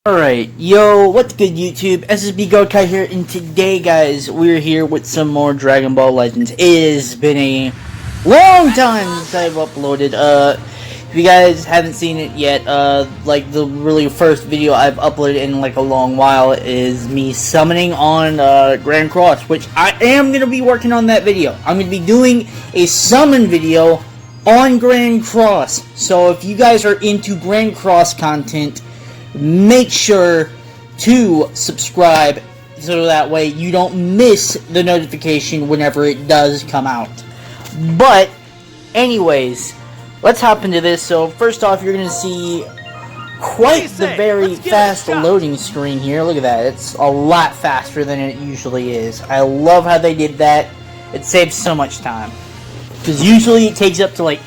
Alright, yo, what's good YouTube? SSB Gokai here, and today guys, we're here with some more Dragon Ball Legends. It has been a long time since I've uploaded. If you guys haven't seen it yet, like the really first video I've uploaded in like a long while is me summoning on Grand Cross, which I am going to be working on that video. I'm going to be doing a summon video on Grand Cross, so if you guys are into Grand Cross content, make sure to subscribe so that way you don't miss the notification whenever it does come out. But anyways, let's hop into this. So first off, you're going to see quite the very fast loading screen here. Look at that. It's a lot faster than it usually is. I love how they did that. It saves so much time. Because usually it takes up to like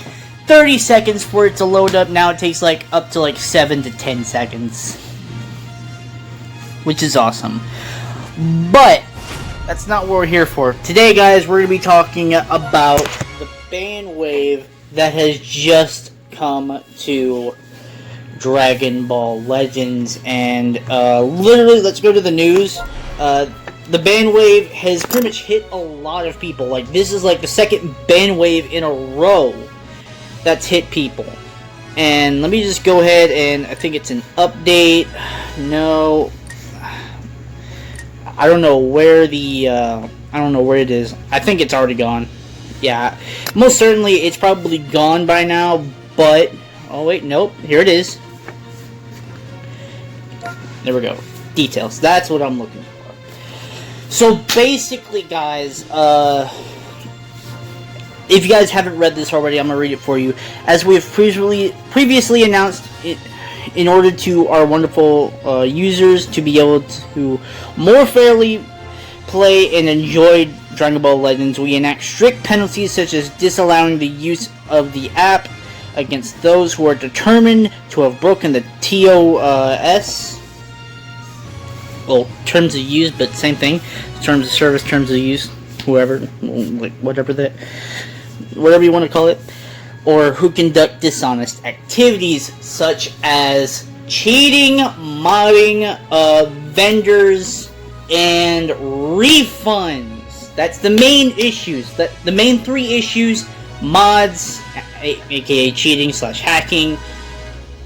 30 seconds for it to load up. Now it takes like up to like 7 to 10 seconds. Which is awesome. But that's not what we're here for. Today guys, we're going to be talking about the Banwave that has just come to Dragon Ball Legends. And literally, let's go to the news. The Banwave has pretty much hit a lot of people. Like, this is like the second Banwave in a row that's hit people. And let me just go ahead and I think it's an update. No, I don't know where the I don't know where it is. I think it's already gone. Yeah, most certainly it's probably gone by now, but oh wait, nope, here it is. There we go. Details. That's what I'm looking for. So basically guys, if you guys haven't read this already, I'm going to read it for you. As we have previously announced, in order to our wonderful users to be able to more fairly play and enjoy Dragon Ball Legends, we enact strict penalties such as disallowing the use of the app against those who are determined to have broken the TOS. Well, terms of use, but same thing. Terms of service, terms of use, whoever, like whatever you want to call it, or who conduct dishonest activities such as cheating, modding, vendors, and refunds. That's the main issues. The main three issues: mods, aka cheating / hacking,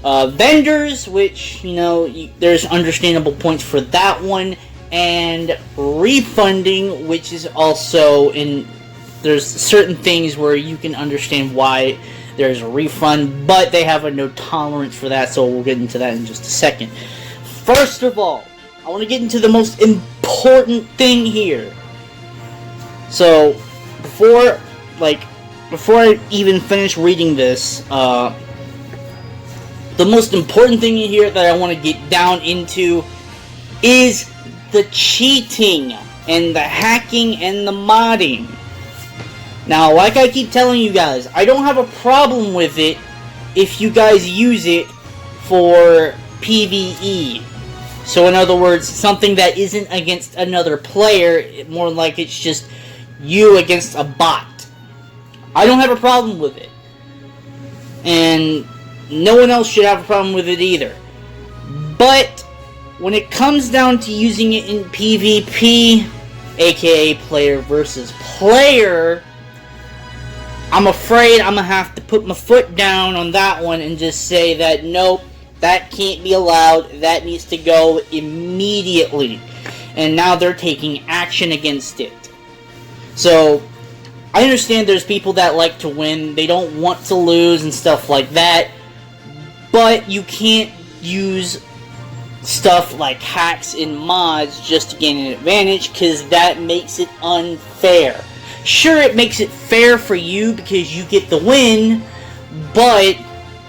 vendors, which, you know, there's understandable points for that one, and refunding, which is also there's certain things where you can understand why there's a refund, but they have a no tolerance for that, so we'll get into that in just a second. First of all, I want to get into the most important thing here. So, before I even finish reading this, the most important thing here that I want to get down into is the cheating and the hacking and the modding. Now, like I keep telling you guys, I don't have a problem with it if you guys use it for PvE. So in other words, something that isn't against another player, more like it's just you against a bot. I don't have a problem with it. And no one else should have a problem with it either. But when it comes down to using it in PvP, aka player versus player, I'm afraid I'm going to have to put my foot down on that one and just say that nope, that can't be allowed, that needs to go immediately. And now they're taking action against it. So, I understand there's people that like to win, they don't want to lose and stuff like that, but you can't use stuff like hacks and mods just to gain an advantage, because that makes it unfair. Sure, it makes it fair for you because you get the win, but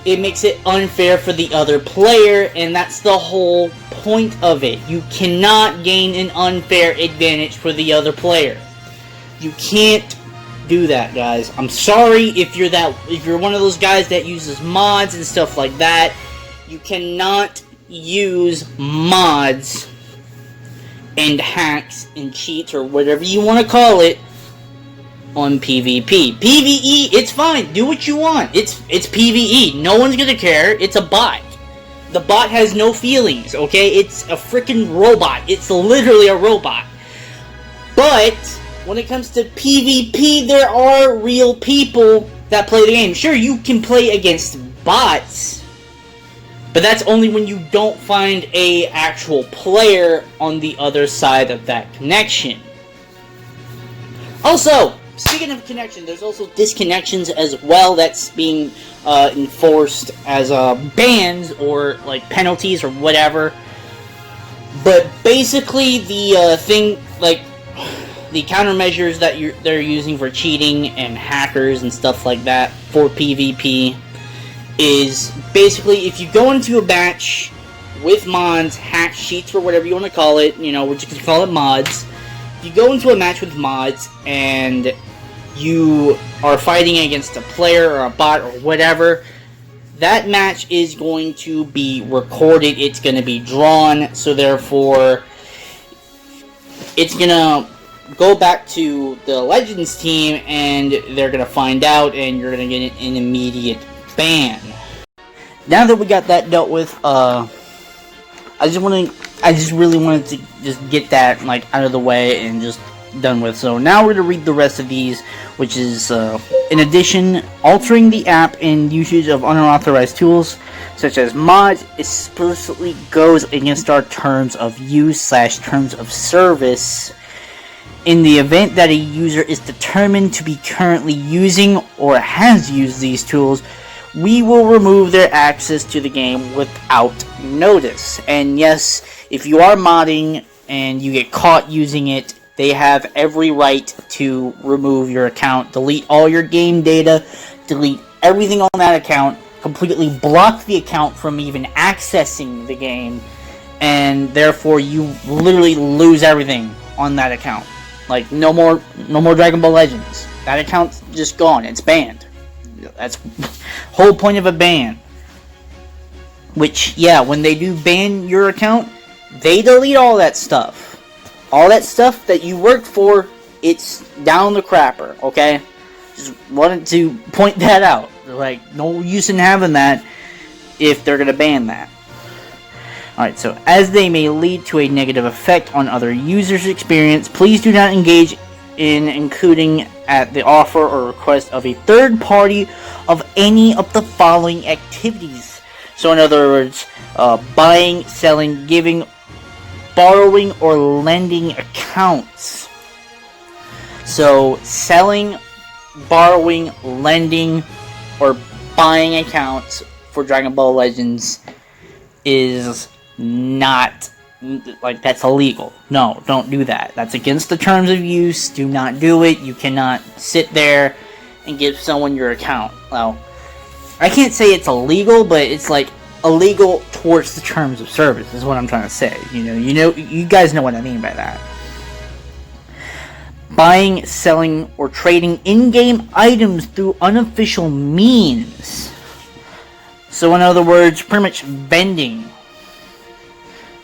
it makes it unfair for the other player, and that's the whole point of it. You cannot gain an unfair advantage for the other player. You can't do that, guys. I'm sorry if you're one of those guys that uses mods and stuff like that. You cannot use mods and hacks and cheats, or whatever you want to call it, on PvP. PvE, it's fine. Do what you want. It's PvE. No one's gonna care. It's a bot. The bot has no feelings, okay? It's a freaking robot. It's literally a robot. But when it comes to PvP, there are real people that play the game. Sure, you can play against bots, but that's only when you don't find a actual player on the other side of that connection. Also, speaking of connection, there's also disconnections as well that's being enforced as bans or like penalties or whatever. But basically, the thing, like the countermeasures that they're using for cheating and hackers and stuff like that for PvP is basically if you go into a match with mods, hacks, cheats, or whatever you want to call it, you know, we're just going to call it mods. If you go into a match with mods and you are fighting against a player or a bot or whatever, that match is going to be recorded, it's going to be drawn, so therefore it's going to go back to the Legends team and they're going to find out and you're going to get an immediate ban. Now that we got that dealt with, I just really wanted to just get that like out of the way and just done with. So now we're going to read the rest of these, which is in addition, altering the app and usage of unauthorized tools such as mods explicitly goes against our terms of use / terms of service. In the event that a user is determined to be currently using or has used these tools, we will remove their access to the game without notice. And yes, if you are modding and you get caught using it, they have every right to remove your account, delete all your game data, delete everything on that account, completely block the account from even accessing the game, and therefore you literally lose everything on that account. Like, no more Dragon Ball Legends. That account's just gone. It's banned. That's whole point of a ban. Which, yeah, when they do ban your account, they delete all that stuff. All that stuff that you worked for, it's down the crapper, okay? Just wanted to point that out. Like, no use in having that if they're gonna ban that. Alright, so as they may lead to a negative effect on other users' experience, please do not engage in including at the offer or request of a third party of any of the following activities. So in other words, buying, selling, giving, borrowing, or lending accounts. So selling, borrowing, lending, or buying accounts for Dragon Ball Legends is not, like, that's illegal. No, don't do that. That's against the terms of use. Do not do it. You cannot sit there and give someone your account. Well, I can't say it's illegal, but it's like illegal towards the terms of service is what I'm trying to say. You guys know what I mean by that. Buying, selling, or trading in-game items through unofficial means. So in other words, pretty much vending.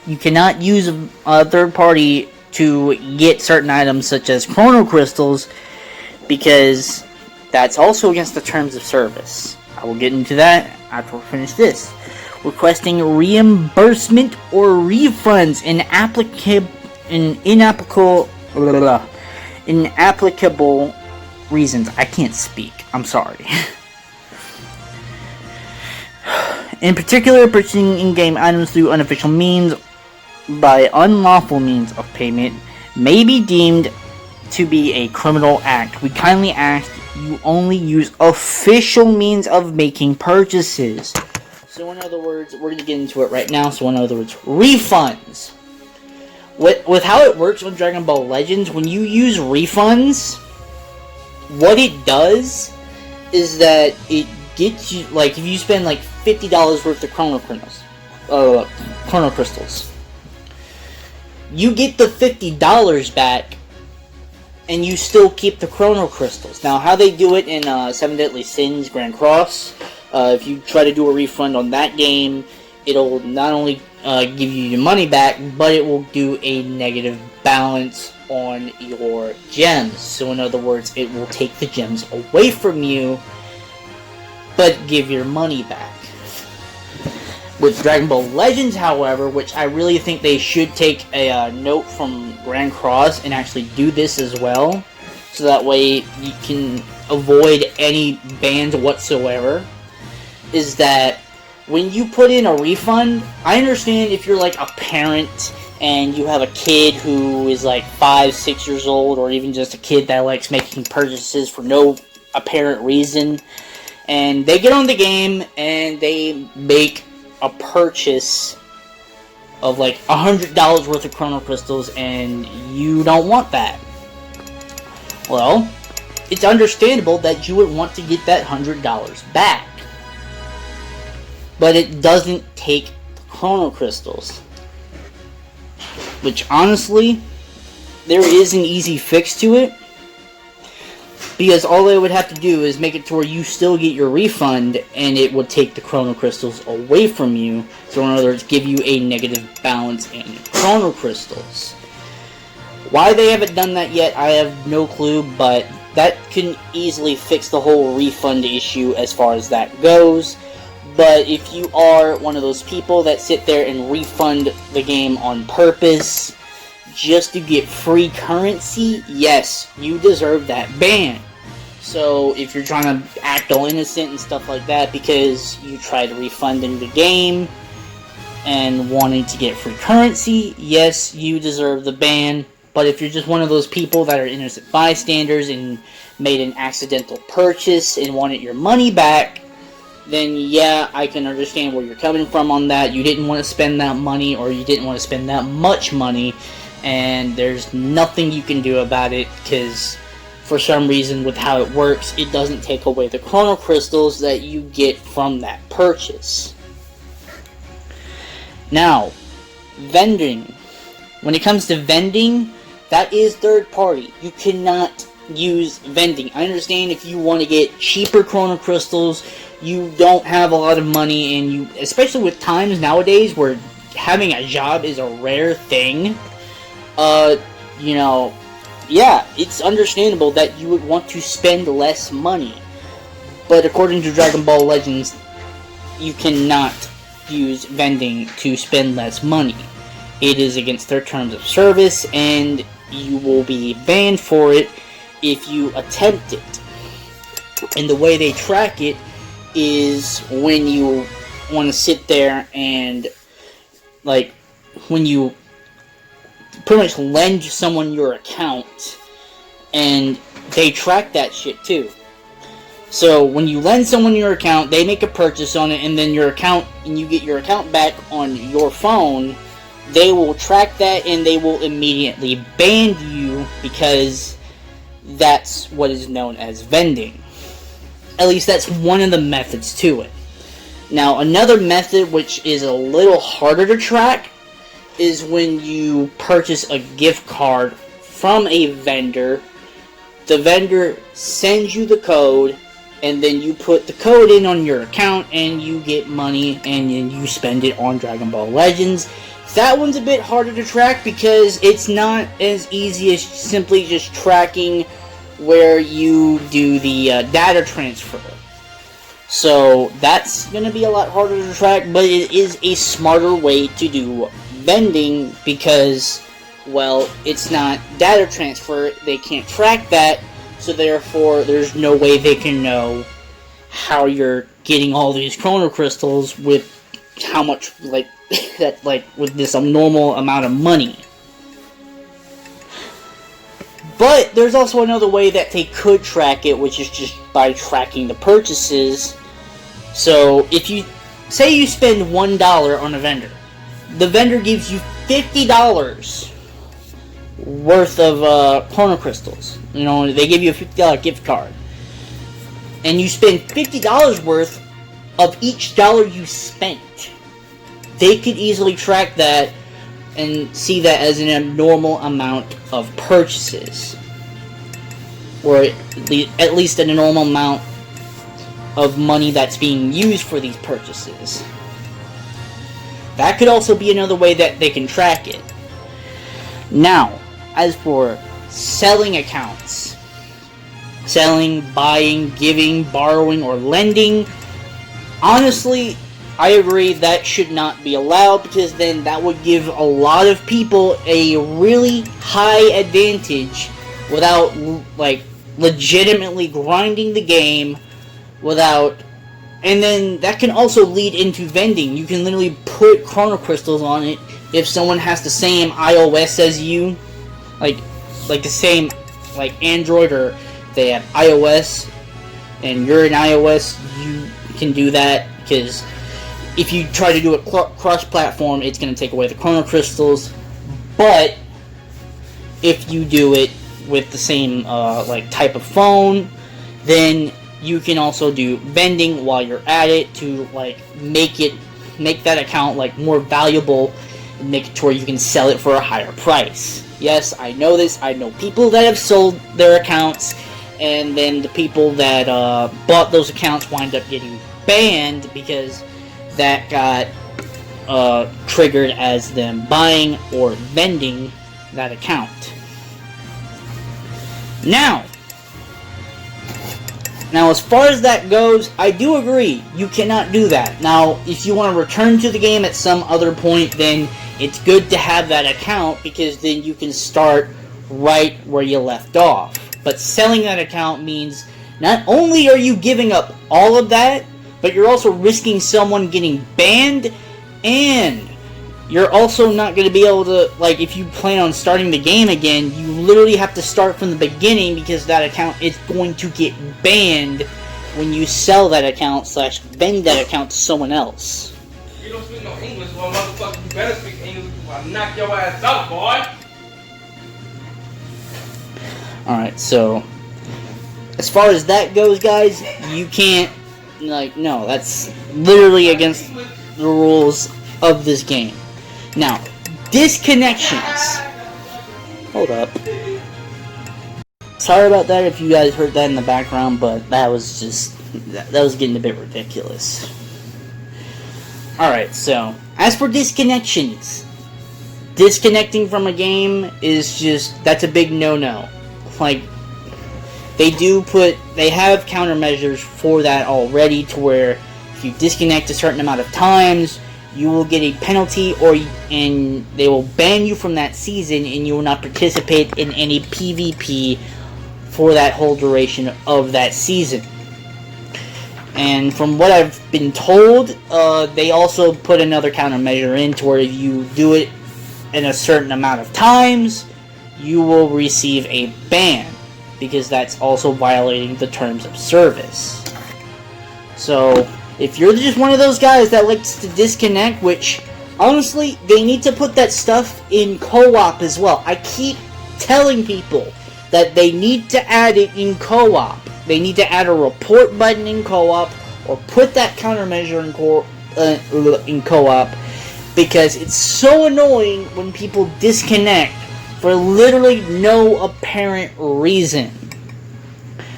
You cannot use a third party to get certain items such as chrono crystals, because that's also against the terms of service. I will get into that after we finish this. Requesting reimbursement or refunds in inapplicable reasons. I can't speak. I'm sorry. In particular, purchasing in-game items through unofficial means by unlawful means of payment may be deemed to be a criminal act. We kindly ask you only use official means of making purchases. So in other words, we're going to get into it right now. So in other words, refunds. With how it works with Dragon Ball Legends, when you use refunds, what it does is that it gets you, like, if you spend like $50 worth of chrono crystals, you get the $50 back, and you still keep the chrono crystals. Now, how they do it in Seven Deadly Sins Grand Cross, if you try to do a refund on that game, it'll not only give you your money back, but it will do a negative balance on your gems. So in other words, it will take the gems away from you, but give your money back. With Dragon Ball Legends, however, which I really think they should take a note from Grand Cross and actually do this as well, so that way you can avoid any bans whatsoever, is that when you put in a refund, I understand if you're like a parent and you have a kid who is like 5, 6 years old, or even just a kid that likes making purchases for no apparent reason, and they get on the game and they make a purchase of like $100 worth of Chrono Crystals, and you don't want that. Well, it's understandable that you would want to get that $100 back. But it doesn't take the Chrono Crystals. Which, honestly, there is an easy fix to it. Because all they would have to do is make it to where you still get your refund, and it would take the Chrono Crystals away from you. So in other words, give you a negative balance in Chrono Crystals. Why they haven't done that yet, I have no clue, but that can easily fix the whole refund issue as far as that goes. But if you are one of those people that sit there and refund the game on purpose just to get free currency, yes, you deserve that ban. So if you're trying to act all innocent and stuff like that because you tried refunding the game and wanting to get free currency, yes, you deserve the ban. But if you're just one of those people that are innocent bystanders and made an accidental purchase and wanted your money back, then yeah, I can understand where you're coming from on that. You didn't want to spend that money, or you didn't want to spend that much money, and there's nothing you can do about it, because for some reason with how it works, it doesn't take away the Chrono Crystals that you get from that purchase. Now, vending. When it comes to vending, that is third party. You cannot use vending. I understand if you want to get cheaper Chrono Crystals, you don't have a lot of money, and you, especially with times nowadays where having a job is a rare thing, you know, yeah, it's understandable that you would want to spend less money. But according to Dragon Ball Legends, you cannot use vending to spend less money. It is against their terms of service, and you will be banned for it if you attempt it. And the way they track it is when you want to sit there and, like, when you pretty much lend someone your account, and they track that shit too. So when you lend someone your account, they make a purchase on it, and then your account, and you get your account back on your phone, they will track that and they will immediately ban you, because that's what is known as vending. At least that's one of the methods to it. Now, another method, which is a little harder to track, is when you purchase a gift card from a vendor. The vendor sends you the code, and then you put the code in on your account, and you get money, and then you spend it on Dragon Ball Legends. That one's a bit harder to track because it's not as easy as simply just tracking where you do the data transfer. So that's going to be a lot harder to track, but it is a smarter way to do vending because, well, it's not data transfer. They can't track that, so therefore there's no way they can know how you're getting all these Chrono Crystals with how much, like, that, like, with this abnormal amount of money. But there's also another way that they could track it, which is just by tracking the purchases. So if you say you spend $1 on a vendor, the vendor gives you $50 worth of Chrono Crystals. You know, they give you a $50 gift card, and you spend $50 worth of each dollar you spent. They could easily track that and see that as an abnormal amount of purchases, or at least an normal amount of money that's being used for these purchases. That could also be another way that they can track it. Now, as for selling accounts, selling, buying, giving, borrowing, or lending, honestly, I agree that should not be allowed, because then that would give a lot of people a really high advantage without, like, legitimately grinding the game without. And then that can also lead into vending. You can literally put chrono crystals on it if someone has the same iOS as you, like the same, like, Android, or they have iOS and you're an iOS, you can do that, because if you try to do it cross-platform, it's going to take away the chrono crystals. But if you do it with the same like type of phone, then you can also do vending while you're at it to, like, make that account, like, more valuable, and make it to where you can sell it for a higher price. Yes, I know this. I know people that have sold their accounts, and then the people that bought those accounts wind up getting banned because that got triggered as them buying or vending that account. Now, as far as that goes, I do agree, you cannot do that. Now, if you want to return to the game at some other point, then it's good to have that account, because then you can start right where you left off. But selling that account means not only are you giving up all of that, but you're also risking someone getting banned, and you're also not going to be able to, like, if you plan on starting the game again, you literally have to start from the beginning, because that account is going to get banned when you sell that account / vend that account to someone else. You don't speak no English, well, motherfucker, you better speak English before I knock your ass out, boy! Alright, so as far as that goes, guys, you can't, like, no, that's literally against the rules of this game. Now, disconnections. Hold up. Sorry about that if you guys heard that in the background, but that was just, that was getting a bit ridiculous. Alright, so, as for disconnections, disconnecting from a game is just, that's a big no-no. Like, they have countermeasures for that already, to where if you disconnect a certain amount of times, you will get a penalty, and they will ban you from that season, and you will not participate in any PvP for that whole duration of that season. And from what I've been told, they also put another countermeasure in, to where if you do it in a certain amount of times, you will receive a ban, because that's also violating the terms of service. So, if you're just one of those guys that likes to disconnect, which, honestly, they need to put that stuff in co-op as well. I keep telling people that they need to add it in co-op. They need to add a report button in co-op, or put that countermeasure in co-op, because it's so annoying when people disconnect for literally no apparent reason.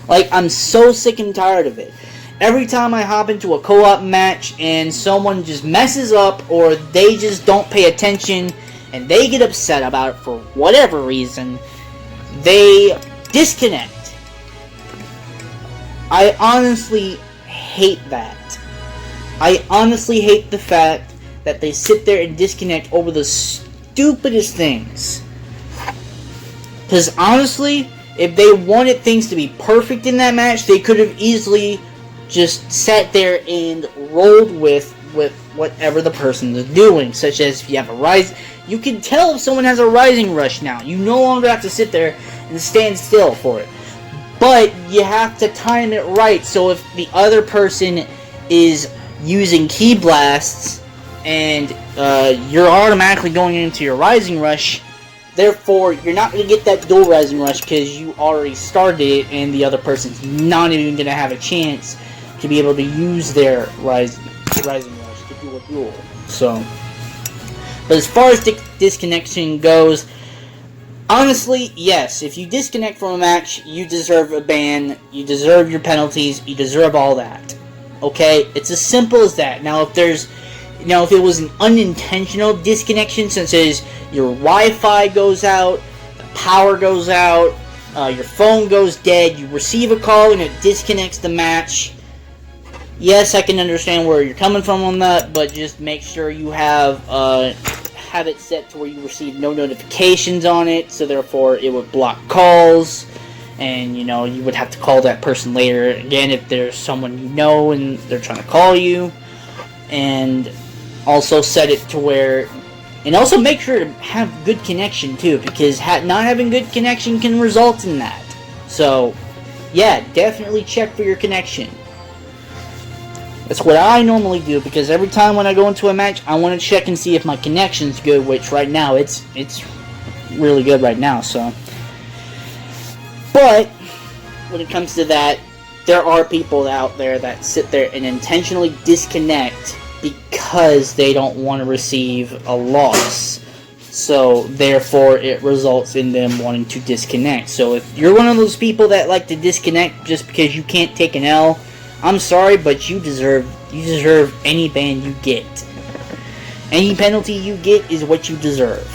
Like, I'm so sick and tired of it. Every time I hop into a co-op match and someone just messes up, or they just don't pay attention and they get upset about it for whatever reason, they disconnect. I honestly hate that. I honestly hate the fact that they sit there and disconnect over the stupidest things. Because honestly, if they wanted things to be perfect in that match, they could have easily just sat there and rolled with whatever the person is doing. Such as, if you have a rise, you can tell if someone has a rising rush now. You no longer have to sit there and stand still for it. But you have to time it right, so if the other person is using key blasts and you're automatically going into your rising rush, therefore you're not going to get that dual rising rush, because you already started it and the other person's not even going to have a chance to be able to use their rising rush to do a duel. So, but as far as disconnection goes, honestly, yes, if you disconnect from a match, you deserve a ban, you deserve your penalties, you deserve all that. Okay? It's as simple as that. Now, if it was an unintentional disconnection, such as your Wi-Fi goes out, the power goes out, your phone goes dead, you receive a call and it disconnects the match, yes, I can understand where you're coming from on that, but just make sure you have it set to where you receive no notifications on it, so therefore it would block calls, and you know, you would have to call that person later again if there's someone you know and they're trying to call you. And also set it to where, and also make sure to have good connection too, because not having good connection can result in that. So yeah, definitely check for your connection. That's what I normally do, because every time when I go into a match, I want to check and see if my connection's good, which right now it's really good right now. So, but when it comes to that, there are people out there that sit there and intentionally disconnect because they don't want to receive a loss. So therefore it results in them wanting to disconnect. So if you're one of those people that like to disconnect just because you can't take an L, I'm sorry, but you deserve any ban you get. Any penalty you get is what you deserve.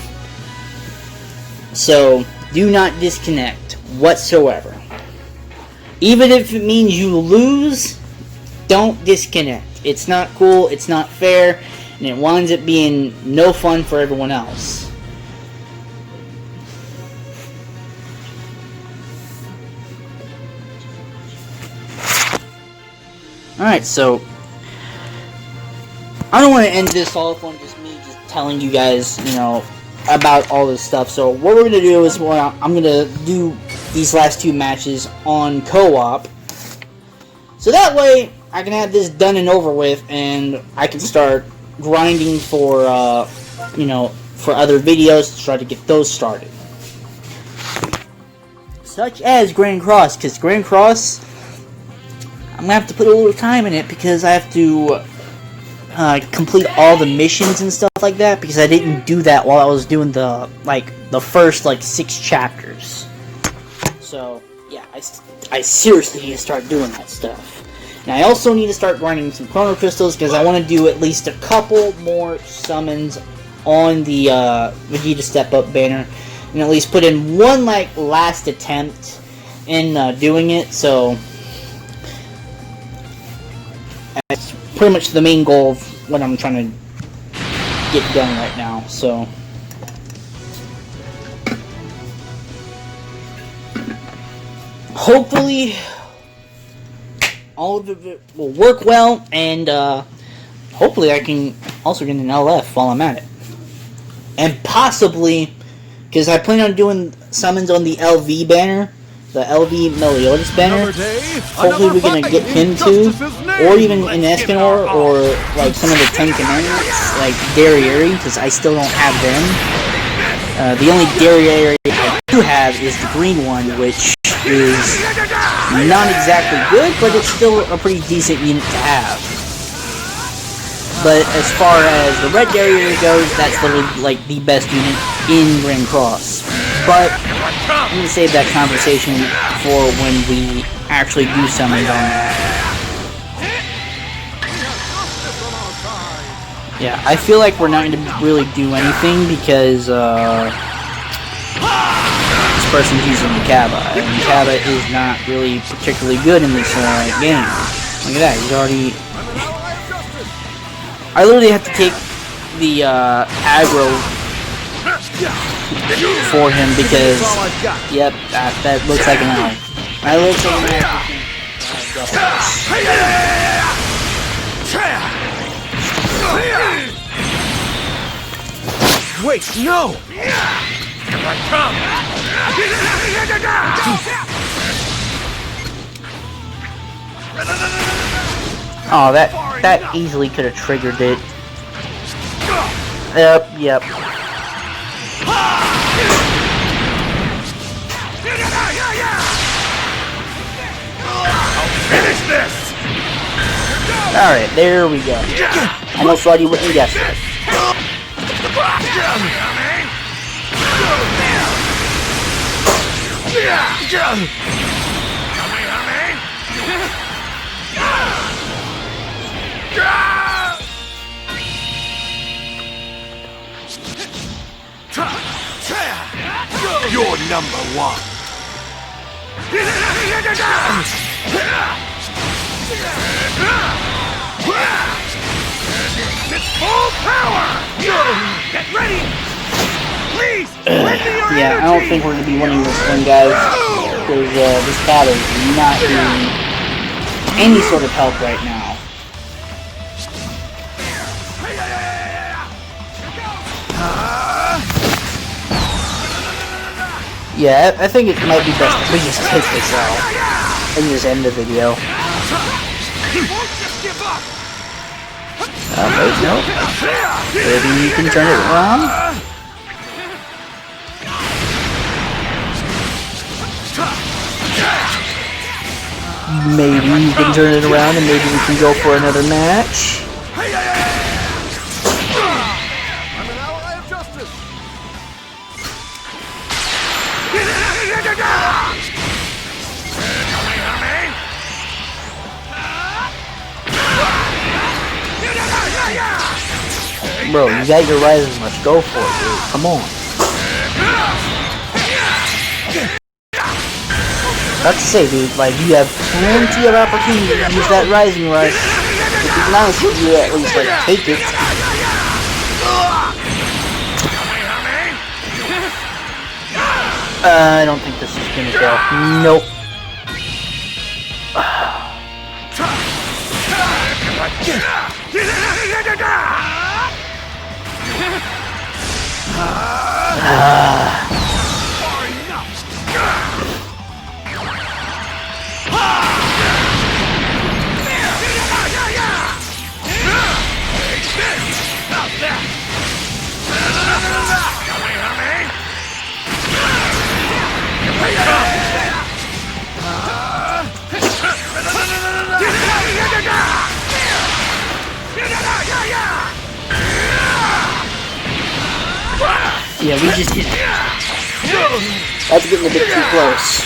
So do not disconnect whatsoever. Even if it means you lose, don't disconnect. It's not cool, it's not fair, and it winds up being no fun for everyone else. Alright, so I don't want to end this off on just me just telling you guys, you know, about all this stuff. So what we're going to do is I'm going to do these last two matches on co-op. So that way I can have this done and over with, and I can start grinding for, you know, for other videos to try to get those started. Such as Grand Cross, because Grand Cross, I'm going to have to put a little time in it because I have to complete all the missions and stuff like that, because I didn't do that while I was doing the first 6 chapters. So yeah, I seriously need to start doing that stuff. And I also need to start grinding some Chrono Crystals, because I want to do at least a couple more summons on the Vegeta Step Up banner, and at least put in one last attempt in doing it. So that's pretty much the main goal of what I'm trying to get done right now. So hopefully all of it will work well, and hopefully I can also get an LF while I'm at it. And possibly, because I plan on doing summons on the LV banner, the LV Meliodas banner. Hopefully we're going to get him too, or even in Escanor, or some of the 10 commandments, like Derriere, because I still don't have them. The only Derriere I do have is the green one, which is not exactly good, but it's still a pretty decent unit to have. But as far as the red Derriere goes, that's literally the best unit in Grand Cross. But I'm going to save that conversation for when we actually do summons on that. Yeah, I feel like we're not going to really do anything because this person's using Mikaba, and Mikaba is not really particularly good in this game. Look at that, he's already... I literally have to take the aggro for him because, yep, that looks like an L. That looks like an L. Wait, no! Oh, that easily could have triggered it. Yep. Finish this! Alright, there we go. Almost ready with the guess. You're number one. It's full power! Get ready! Please! Yeah, I don't think we're gonna be winning this one, guys. Because this cat is not doing any sort of help right now. Yeah, I think it might be best if we just take this out and just end the video. Wait, no. Maybe you can turn it around? Maybe you can turn it around and maybe we can go for another match. I'm an ally of justice. Bro, you got your rising rush. Go for it, dude. Come on. About to say, dude, like, you have plenty of opportunity to use that rising rush. It'd be nice if you at least, like, take it. I don't think this is gonna go. Nope. Yeah, we just did it. That's getting a bit too close.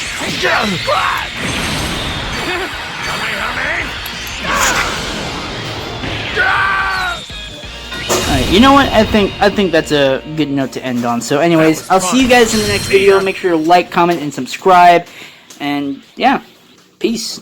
Alright, you know what? I think that's a good note to end on. So anyways, I'll see you guys in the next video. Make sure to like, comment, and subscribe. And yeah, peace.